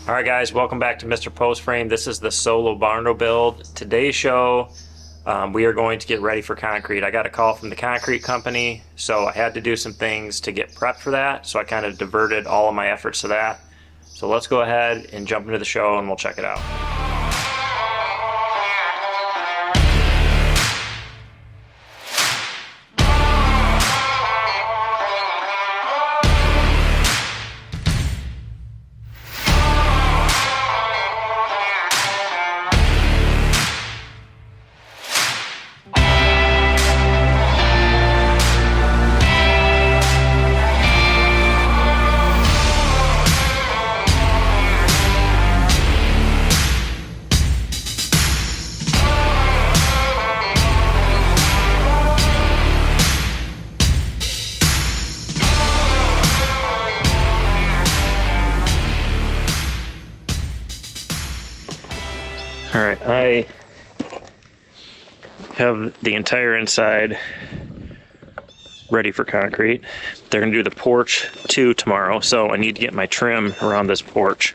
All right, guys, welcome back to Mr. Post Frame. This is the Solo Barndo Build. Today's show, we are going to get ready for concrete. I got a call from the concrete company, so I had to do some things to get prepped for that. So I kind of diverted all of my efforts to that. So let's go ahead and jump into the show and we'll check it out. All right, I have the entire inside ready for concrete. They're gonna do the porch too tomorrow, so I need to get my trim around this porch.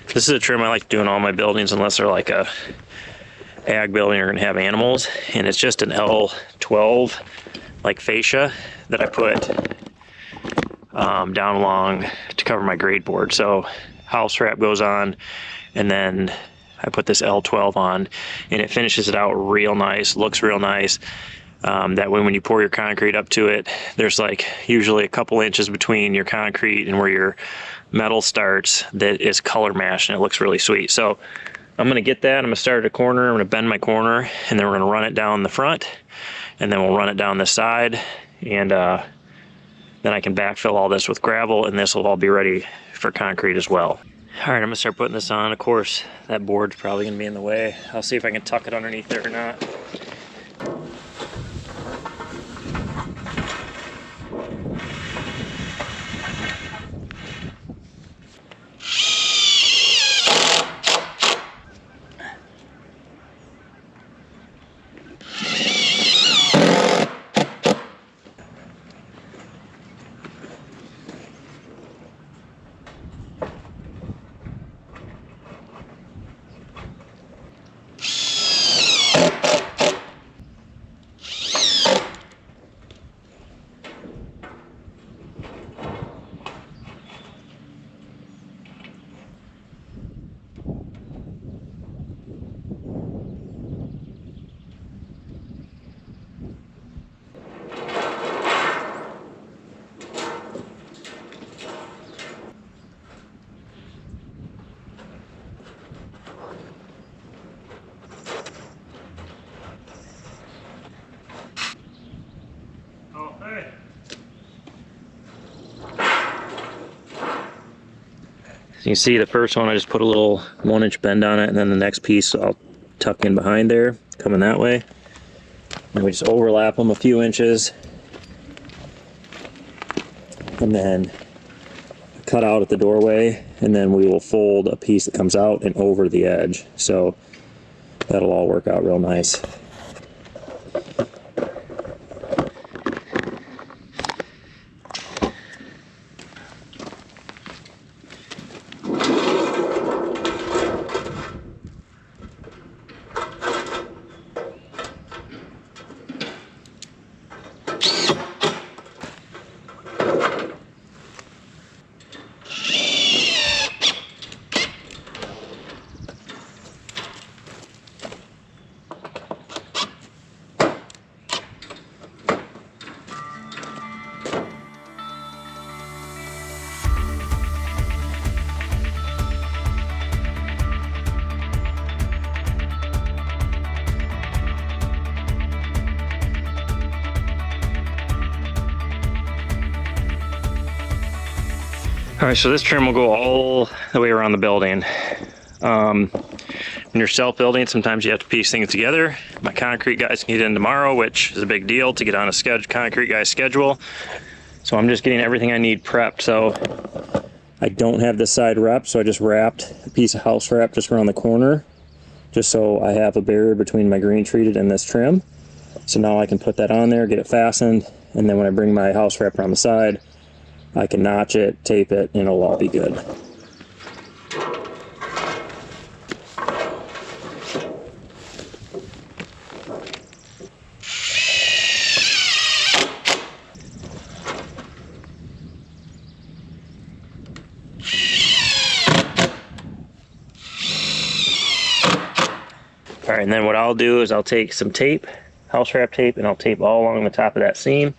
This is a trim I like to do in all my buildings unless they're like a ag building or gonna have animals, and it's just an L12 like fascia that I put down along to cover my grade board. So house wrap goes on, and then I put this L12 on, and it finishes it out real nice, looks real nice. That way when you pour your concrete up to it, there's like usually a couple inches between your concrete and where your metal starts that is color matched, and it looks really sweet. So I'm gonna get that, I'm gonna start at a corner, I'm gonna bend my corner, and then we're gonna run it down the front, and then we'll run it down the side, and then I can backfill all this with gravel, and this will all be ready for concrete as well. All right, I'm gonna start putting this on. Of course, that board's probably gonna be in the way. I'll see if I can tuck it underneath there or not. So you can see the first one, I just put a little 1-inch bend on it, and then the next piece I'll tuck in behind there, coming that way. And we just overlap them a few inches, and then cut out at the doorway, and then we will fold a piece that comes out and over the edge. So that'll all work out real nice. All right, so this trim will go all the way around the building. When you're self-building, sometimes you have to piece things together. My concrete guys can get in tomorrow, which is a big deal to get on a concrete guy's schedule. So I'm just getting everything I need prepped. So I don't have this side wrapped, so I just wrapped a piece of house wrap just around the corner, just so I have a barrier between my green treated and this trim. So now I can put that on there, get it fastened, and then when I bring my house wrap around the side, I can notch it, tape it, and it'll all be good. right, and then what I'll do is I'll take some tape, house wrap tape, and I'll tape all along the top of that seam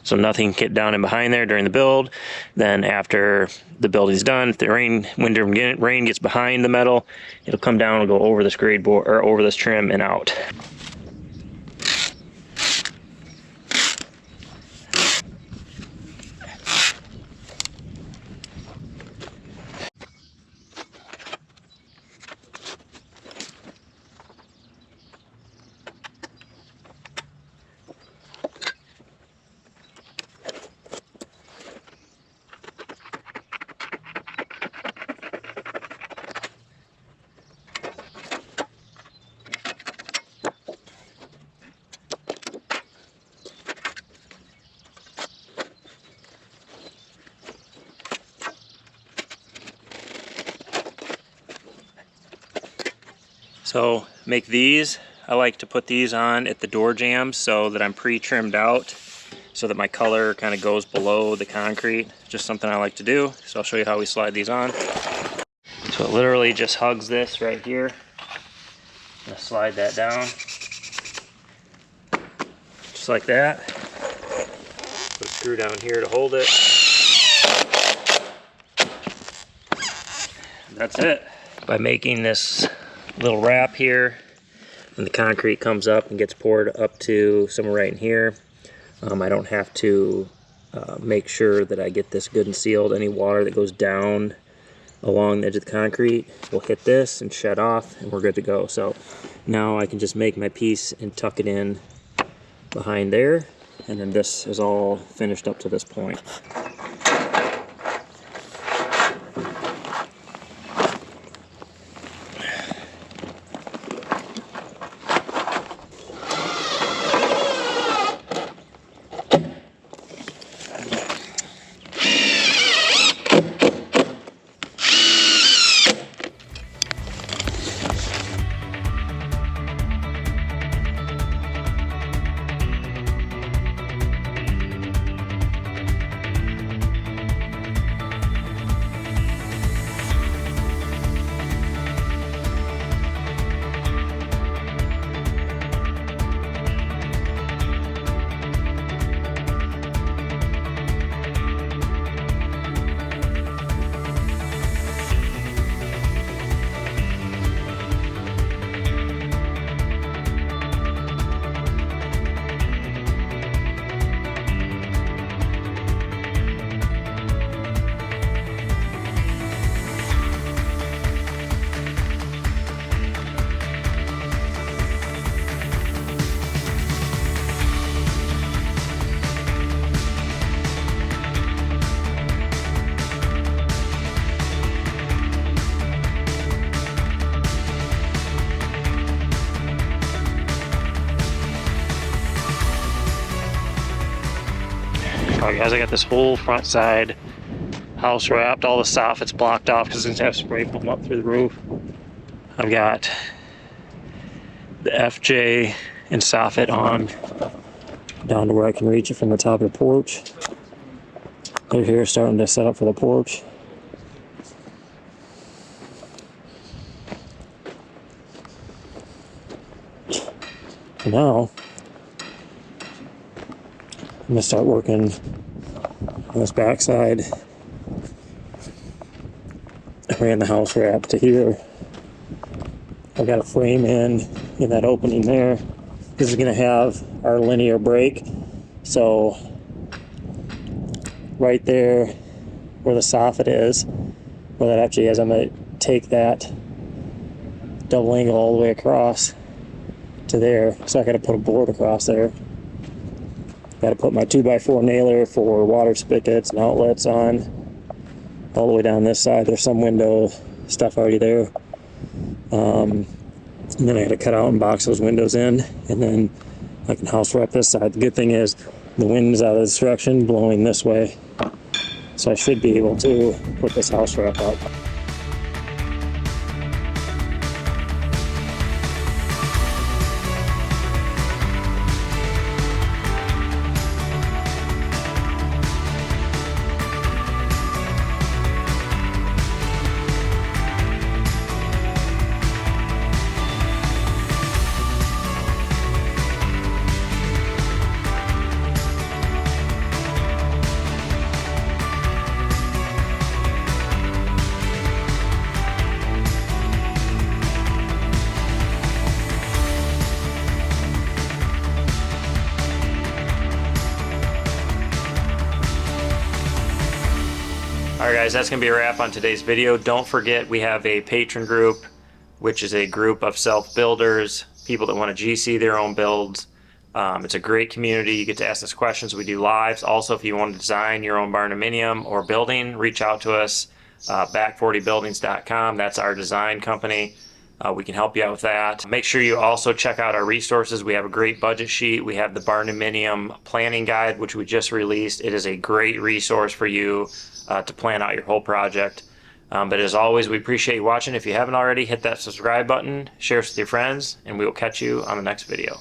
so nothing can get down in behind there during the build. Then after the building's done, if the rain gets behind the metal, it'll come down and go over this grade board or over this trim and out. So make these, I like to put these on at the door jambs so that I'm pre-trimmed out so that my color kind of goes below the concrete. Just something I like to do. So I'll show you how we slide these on. So it literally just hugs this right here. I'm gonna slide that down. Just like that. Put a screw down here to hold it. That's it. By making this little wrap here, and the concrete comes up and gets poured up to somewhere right in here, I don't have to make sure that I get this good and sealed. Any water that goes down along the edge of the concrete will hit this and shed off, and we're good to go. So now I can just make my piece and tuck it in behind there, and then this is all finished up to this point. Alright guys, I got this whole front side house wrapped. All the soffits blocked off because it's going to have spray foam up through the roof. I've got the FJ and soffit on down to where I can reach it from the top of the porch. They're here starting to set up for the porch. And now I'm gonna start working on this back side. I ran the house wrap to here. I've got a frame in that opening there. This is gonna have our linear break. So right there where the soffit is, where that actually is, I'm gonna take that double angle all the way across to there. So I gotta put a board across there. Got to put my 2x4 nailer for water spigots and outlets on all the way down this side. There's some window stuff already there. And then I got to cut out and box those windows in, and then I can house wrap this side. The good thing is the wind's out of this direction, blowing this way. So I should be able to put this house wrap up. Alright guys, that's going to be a wrap on today's video. Don't forget we have a patron group, which is a group of self-builders, people that want to GC their own builds. It's a great community. You get to ask us questions. We do lives. Also, if you want to design your own barndominium or building, reach out to us. Back40buildings.com. That's our design company. We can help you out with that. Make sure you also check out our resources. We have a great budget sheet. We have the barndominium planning guide, which we just released. It is a great resource for you to plan out your whole project. But as always, we appreciate you watching. If you haven't already, hit that subscribe button, share us with your friends, and we will catch you on the next video.